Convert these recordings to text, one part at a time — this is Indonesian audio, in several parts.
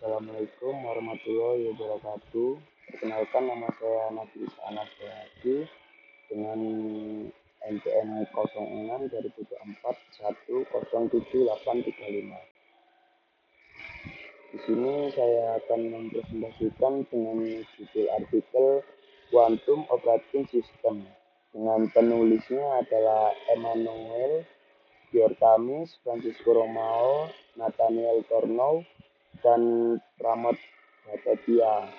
Assalamualaikum warahmatullahi wabarakatuh. Perkenalkan, nama saya Nafis Anas Hadi dengan NPM 06/2024 Di sini saya akan mempresentasikan dengan judul artikel Quantum Operating System, dengan penulisnya adalah Emmanuel Giortamis, Francisco Romao, Nathaniel Tornow, dan Pramod Bhattacharya.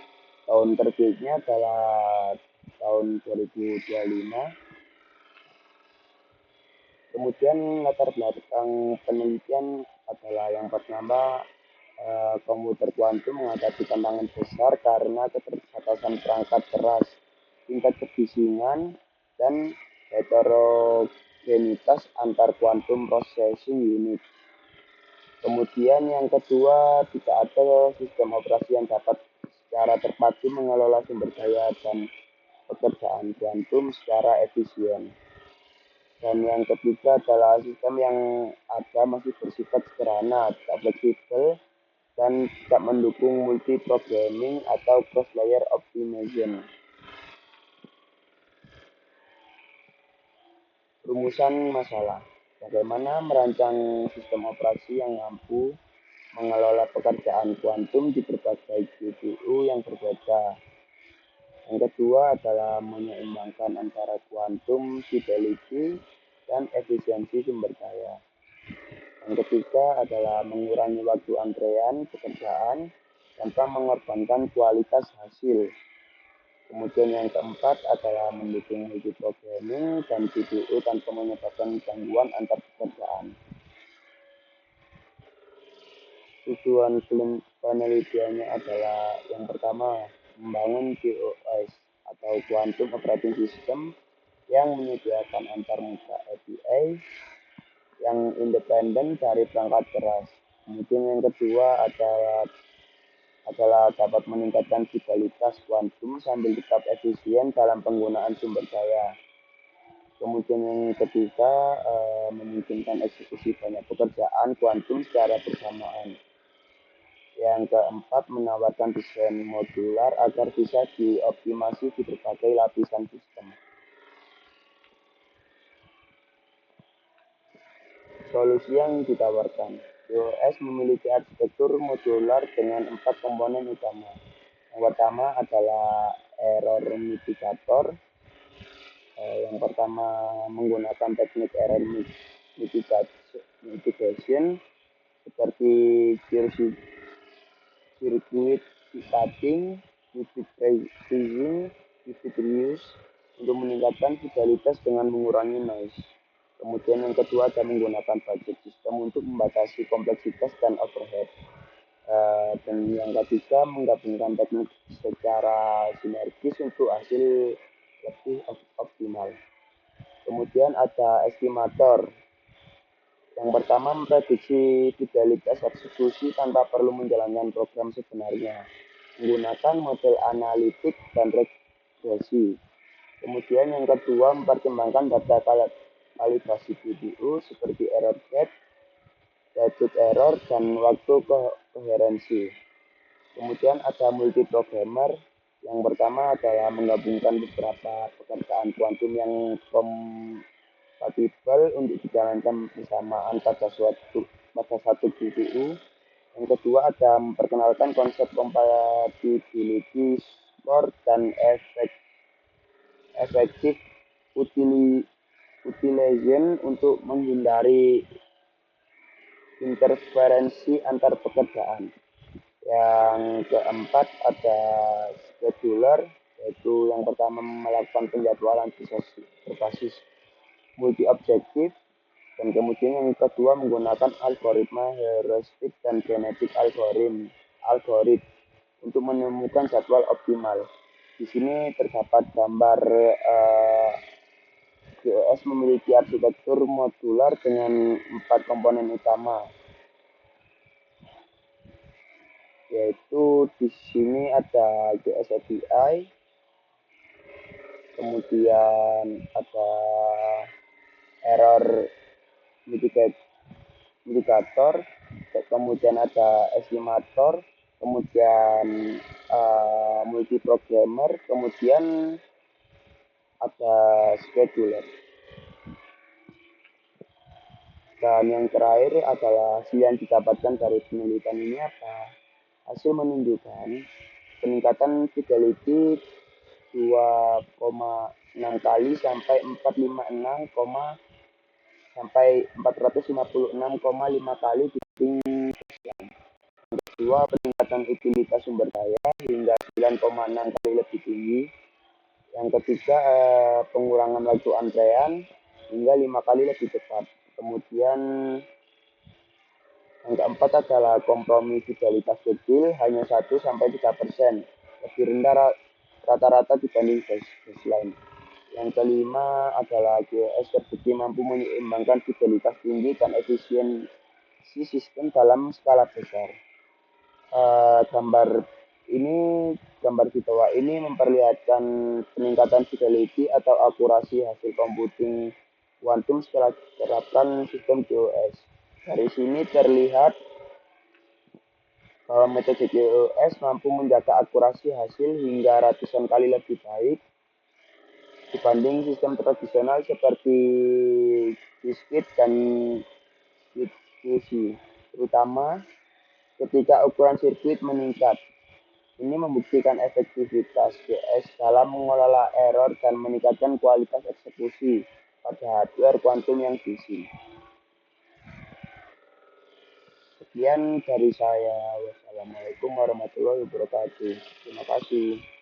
Tahun terbitnya adalah tahun 2025. Kemudian latar belakang penelitian adalah yang pertama, komputer kuantum menghadapi tantangan besar karena keterbatasan perangkat keras, tingkat kebisingan, dan heterogenitas antar quantum processing unit. Kemudian yang kedua, tidak ada sistem operasi yang dapat secara terpadu mengelola sumber daya dan pekerjaan kuantum secara efisien. Dan yang ketiga adalah sistem yang ada masih bersifat sederhana, tidak fleksibel, dan tidak mendukung multi-programming atau cross-layer optimization. Rumusan masalah: bagaimana merancang sistem operasi yang mampu mengelola pekerjaan kuantum di berbagai GPU yang berbeda. Yang kedua adalah menyeimbangkan antara quantum fidelity dan efisiensi sumber daya. Yang ketiga adalah mengurangi waktu antrean pekerjaan tanpa mengorbankan kualitas hasil. Kemudian yang keempat adalah mendukung multiprogramming dan GPU tanpa menyebabkan gangguan antar pekerjaan. Tujuan penelitiannya adalah yang pertama, membangun QoS atau Quantum Operating System yang menyediakan antarmuka API yang independen dari perangkat keras. Kemudian yang kedua adalah dapat meningkatkan fidelitas kuantum sambil tetap efisien dalam penggunaan sumber daya. Kemudian yang ketiga, memungkinkan eksekusi banyak pekerjaan kuantum secara bersamaan. Yang keempat, menawarkan desain modular agar bisa dioptimasi di berbagai lapisan sistem. Solusi yang ditawarkan: QoS memiliki arsitektur modular dengan 4 komponen utama. Yang pertama adalah error mitigator. Yang pertama menggunakan teknik error mitigation seperti circuit cutting, qubit freezing, qubit reuse untuk meningkatkan fidelitas dengan mengurangi noise. Kemudian yang kedua adalah menggunakan budget system untuk membatasi kompleksitas dan overhead. Dan yang ketiga, menggabungkan teknik secara sinergis untuk hasil lebih optimal. Kemudian ada estimator. Yang pertama, memprediksi fidelitas eksekusi tanpa perlu menjalankan program sebenarnya, menggunakan model analitik dan regresi. Kemudian yang kedua, mempertimbangkan data kalibrasi GPU seperti error rate, threshold error, dan waktu koherensi. Kemudian ada multiprogrammer. Yang pertama adalah menggabungkan beberapa pekerjaan kuantum yang kompatibel untuk dijalankan bersamaan pada satu GPU. Yang kedua ada memperkenalkan konsep compatibility score dan effective utilization untuk menghindari interferensi antar pekerjaan. Yang keempat ada scheduler, yaitu yang pertama melakukan penjadwalan berbasis multi objektif, dan kemudian yang kedua menggunakan algoritma heuristik dan genetik algoritm untuk menemukan jadwal optimal. Di sini terdapat gambar QoS memiliki arsitektur modular dengan 4 komponen utama, yaitu di sini ada QoS API, kemudian ada error mitigator, kemudian ada estimator, kemudian multi programmer, kemudian ada scheduler. Dan yang terakhir adalah hasil yang didapatkan dari penelitian ini apa? Hasil menunjukkan peningkatan fidelity 2,6 kali sampai 456, sampai 456,5 kali dibanding kedua, peningkatan utilitas sumber daya hingga 9,6 kali lebih tinggi. Yang ketiga, pengurangan waktu antrean hingga 5 kali lebih cepat. Kemudian yang keempat adalah kompromi fidelitas kecil, hanya 1-3%, lebih rendah rata-rata dibanding baseline. Yang kelima adalah QoS terbukti mampu menyeimbangkan fidelitas tinggi dan efisiensi sistem dalam skala besar. Gambar di bawah ini memperlihatkan peningkatan fidelity atau akurasi hasil computing kuantum setelah diterapkan sistem QoS. Dari sini terlihat bahwa metode QoS mampu menjaga akurasi hasil hingga ratusan kali lebih baik dibanding sistem tradisional seperti Qiskit dan QC, terutama ketika ukuran sirkuit meningkat. Ini membuktikan efektivitas QoS dalam mengelola error dan meningkatkan kualitas eksekusi pada hardware kuantum yang busy. Sekian dari saya. Wassalamualaikum warahmatullahi wabarakatuh. Terima kasih.